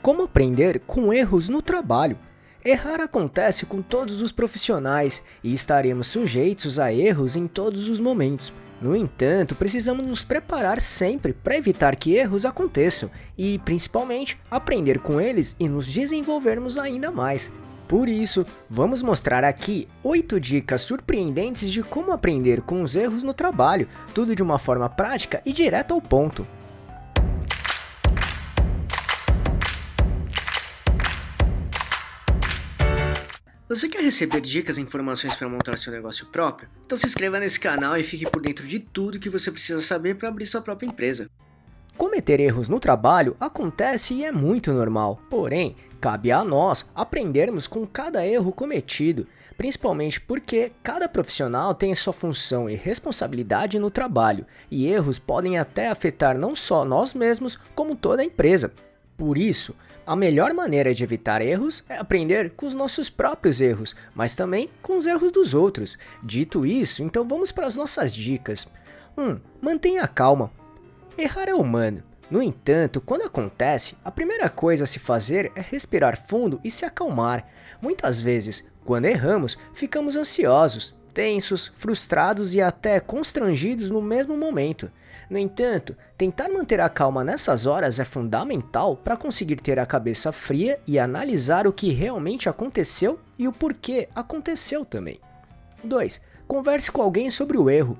Como aprender com erros no trabalho? Errar acontece com todos os profissionais e estaremos sujeitos a erros em todos os momentos. No entanto, precisamos nos preparar sempre para evitar que erros aconteçam e, principalmente, aprender com eles e nos desenvolvermos ainda mais. Por isso, vamos mostrar aqui 8 dicas surpreendentes de como aprender com os erros no trabalho, tudo de uma forma prática e direta ao ponto. Você quer receber dicas e informações para montar seu negócio próprio? Então se inscreva nesse canal e fique por dentro de tudo que você precisa saber para abrir sua própria empresa. Cometer erros no trabalho acontece e é muito normal, porém, cabe a nós aprendermos com cada erro cometido, principalmente porque cada profissional tem sua função e responsabilidade no trabalho, e erros podem até afetar não só nós mesmos, como toda a empresa. Por isso, a melhor maneira de evitar erros é aprender com os nossos próprios erros, mas também com os erros dos outros. Dito isso, então vamos para as nossas dicas. 1. Mantenha a calma. Errar é humano. No entanto, quando acontece, a primeira coisa a se fazer é respirar fundo e se acalmar. Muitas vezes, quando erramos, ficamos ansiosos, tensos, frustrados e até constrangidos no mesmo momento. No entanto, tentar manter a calma nessas horas é fundamental para conseguir ter a cabeça fria e analisar o que realmente aconteceu e o porquê aconteceu também. 2. Converse com alguém sobre o erro.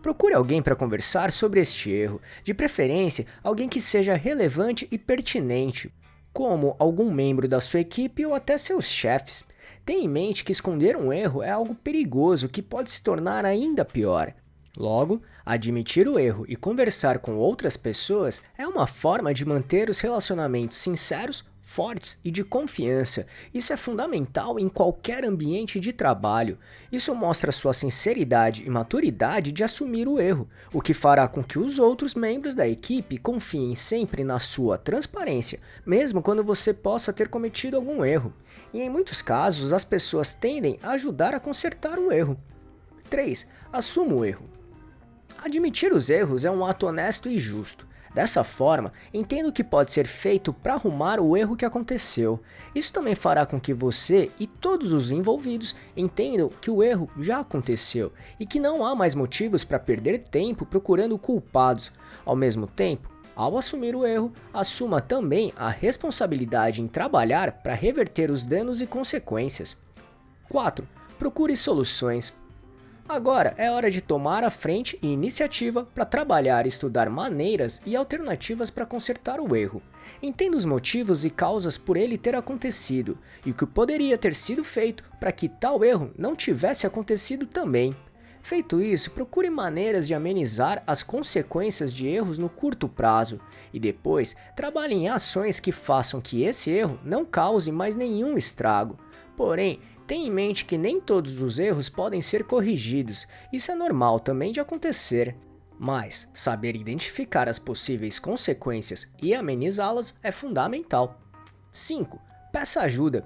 Procure alguém para conversar sobre este erro, de preferência alguém que seja relevante e pertinente, como algum membro da sua equipe ou até seus chefes. Tenha em mente que esconder um erro é algo perigoso que pode se tornar ainda pior. Logo, admitir o erro e conversar com outras pessoas é uma forma de manter os relacionamentos sinceros, fortes e de confiança. Isso é fundamental em qualquer ambiente de trabalho. Isso mostra sua sinceridade e maturidade de assumir o erro, o que fará com que os outros membros da equipe confiem sempre na sua transparência, mesmo quando você possa ter cometido algum erro. E em muitos casos, as pessoas tendem a ajudar a consertar o erro. 3. Assuma o erro. Admitir os erros é um ato honesto e justo. Dessa forma, entenda o que pode ser feito para arrumar o erro que aconteceu. Isso também fará com que você e todos os envolvidos entendam que o erro já aconteceu e que não há mais motivos para perder tempo procurando culpados. Ao mesmo tempo, ao assumir o erro, assuma também a responsabilidade em trabalhar para reverter os danos e consequências. 4. Procure soluções. Agora é hora de tomar a frente e iniciativa para trabalhar e estudar maneiras e alternativas para consertar o erro. Entenda os motivos e causas por ele ter acontecido e o que poderia ter sido feito para que tal erro não tivesse acontecido também. Feito isso, procure maneiras de amenizar as consequências de erros no curto prazo e depois trabalhe em ações que façam que esse erro não cause mais nenhum estrago. Porém, tenha em mente que nem todos os erros podem ser corrigidos, isso é normal também de acontecer. Mas saber identificar as possíveis consequências e amenizá-las é fundamental. 5. Peça ajuda.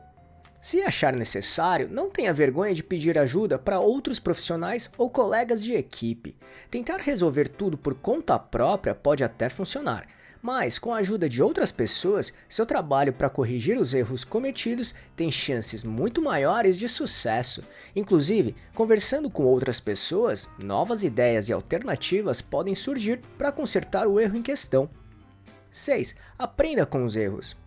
Se achar necessário, não tenha vergonha de pedir ajuda para outros profissionais ou colegas de equipe. Tentar resolver tudo por conta própria pode até funcionar, mas com a ajuda de outras pessoas, seu trabalho para corrigir os erros cometidos tem chances muito maiores de sucesso. Inclusive, conversando com outras pessoas, novas ideias e alternativas podem surgir para consertar o erro em questão. 6. Aprenda com os erros.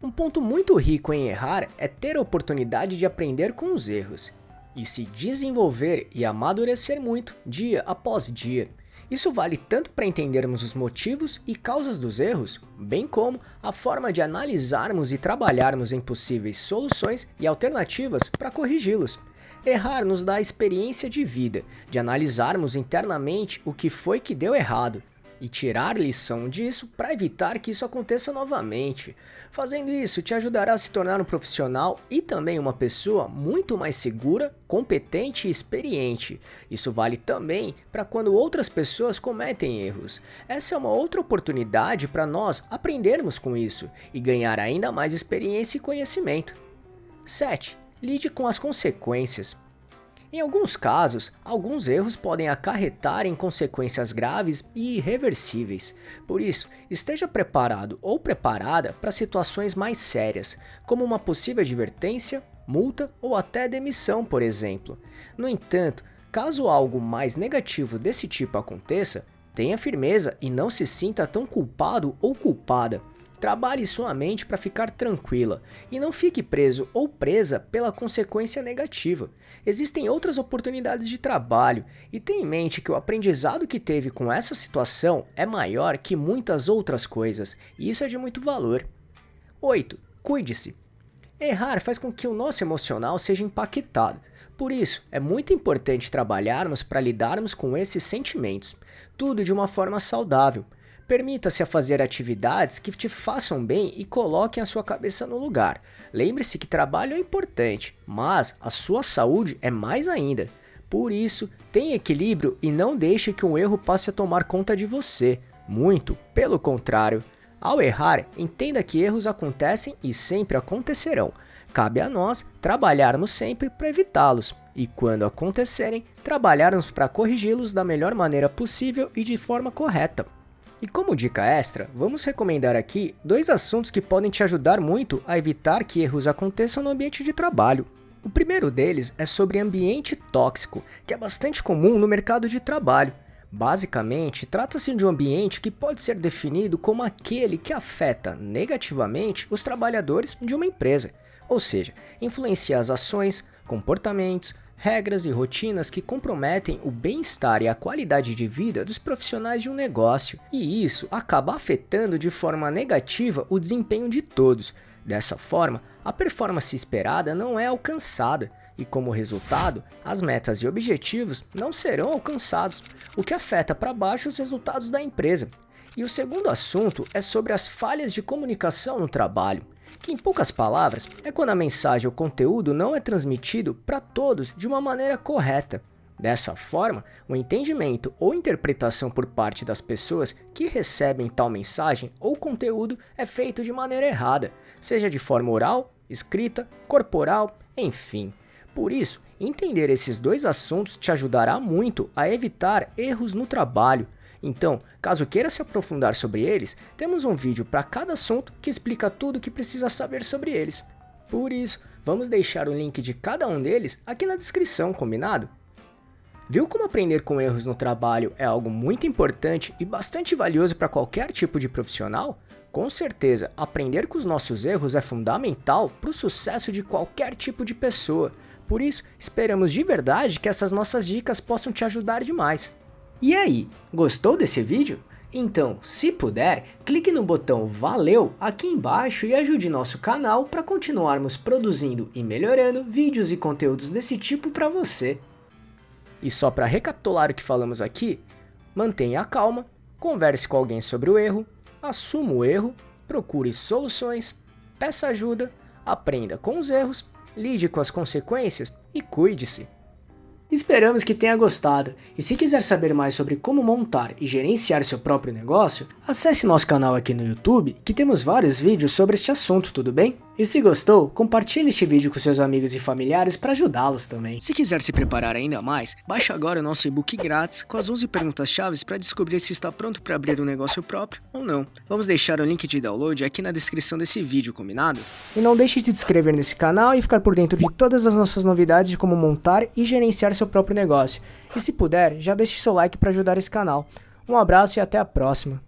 Um ponto muito rico em errar é ter a oportunidade de aprender com os erros e se desenvolver e amadurecer muito dia após dia. Isso vale tanto para entendermos os motivos e causas dos erros, bem como a forma de analisarmos e trabalharmos em possíveis soluções e alternativas para corrigi-los. Errar nos dá a experiência de vida, de analisarmos internamente o que foi que deu errado e tirar lição disso para evitar que isso aconteça novamente. Fazendo isso te ajudará a se tornar um profissional e também uma pessoa muito mais segura, competente e experiente. Isso vale também para quando outras pessoas cometem erros. Essa é uma outra oportunidade para nós aprendermos com isso e ganhar ainda mais experiência e conhecimento. 7. Lide com as consequências. Em alguns casos, alguns erros podem acarretar em consequências graves e irreversíveis. Por isso, esteja preparado ou preparada para situações mais sérias, como uma possível advertência, multa ou até demissão, por exemplo. No entanto, caso algo mais negativo desse tipo aconteça, tenha firmeza e não se sinta tão culpado ou culpada. Trabalhe sua mente para ficar tranquila e não fique preso ou presa pela consequência negativa. Existem outras oportunidades de trabalho e tenha em mente que o aprendizado que teve com essa situação é maior que muitas outras coisas e isso é de muito valor. 8. Cuide-se. Errar faz com que o nosso emocional seja impactado. Por isso, é muito importante trabalharmos para lidarmos com esses sentimentos, tudo de uma forma saudável. Permita-se a fazer atividades que te façam bem e coloquem a sua cabeça no lugar. Lembre-se que trabalho é importante, mas a sua saúde é mais ainda. Por isso, tenha equilíbrio e não deixe que um erro passe a tomar conta de você. Muito pelo contrário. Ao errar, entenda que erros acontecem e sempre acontecerão. Cabe a nós trabalharmos sempre para evitá-los e, quando acontecerem, trabalharmos para corrigi-los da melhor maneira possível e de forma correta. E como dica extra, vamos recomendar aqui 2 assuntos que podem te ajudar muito a evitar que erros aconteçam no ambiente de trabalho. O primeiro deles é sobre ambiente tóxico, que é bastante comum no mercado de trabalho. Basicamente, trata-se de um ambiente que pode ser definido como aquele que afeta negativamente os trabalhadores de uma empresa, ou seja, influencia as ações, comportamentos, regras e rotinas que comprometem o bem-estar e a qualidade de vida dos profissionais de um negócio, e isso acaba afetando de forma negativa o desempenho de todos. Dessa forma, a performance esperada não é alcançada e, como resultado, as metas e objetivos não serão alcançados, o que afeta para baixo os resultados da empresa. E o segundo assunto é sobre as falhas de comunicação no trabalho, que em poucas palavras é quando a mensagem ou conteúdo não é transmitido para todos de uma maneira correta. Dessa forma, o entendimento ou interpretação por parte das pessoas que recebem tal mensagem ou conteúdo é feito de maneira errada, seja de forma oral, escrita, corporal, enfim. Por isso, entender esses 2 assuntos te ajudará muito a evitar erros no trabalho. Então, caso queira se aprofundar sobre eles, temos um vídeo para cada assunto que explica tudo o que precisa saber sobre eles. Por isso, vamos deixar o link de cada um deles aqui na descrição, combinado? Viu como aprender com erros no trabalho é algo muito importante e bastante valioso para qualquer tipo de profissional? Com certeza, aprender com os nossos erros é fundamental para o sucesso de qualquer tipo de pessoa. Por isso, esperamos de verdade que essas nossas dicas possam te ajudar demais. E aí, gostou desse vídeo? Então, se puder, clique no botão valeu aqui embaixo e ajude nosso canal para continuarmos produzindo e melhorando vídeos e conteúdos desse tipo para você. E só para recapitular o que falamos aqui, mantenha a calma, converse com alguém sobre o erro, assuma o erro, procure soluções, peça ajuda, aprenda com os erros, lide com as consequências e cuide-se. Esperamos que tenha gostado, e se quiser saber mais sobre como montar e gerenciar seu próprio negócio, acesse nosso canal aqui no YouTube, que temos vários vídeos sobre este assunto, tudo bem? E se gostou, compartilhe este vídeo com seus amigos e familiares para ajudá-los também. Se quiser se preparar ainda mais, baixe agora o nosso e-book grátis com as 11 perguntas-chave para descobrir se está pronto para abrir um negócio próprio ou não. Vamos deixar o link de download aqui na descrição desse vídeo, combinado? E não deixe de se inscrever nesse canal e ficar por dentro de todas as nossas novidades de como montar e gerenciar seu próprio negócio. E se puder, já deixe seu like para ajudar esse canal. Um abraço e até a próxima.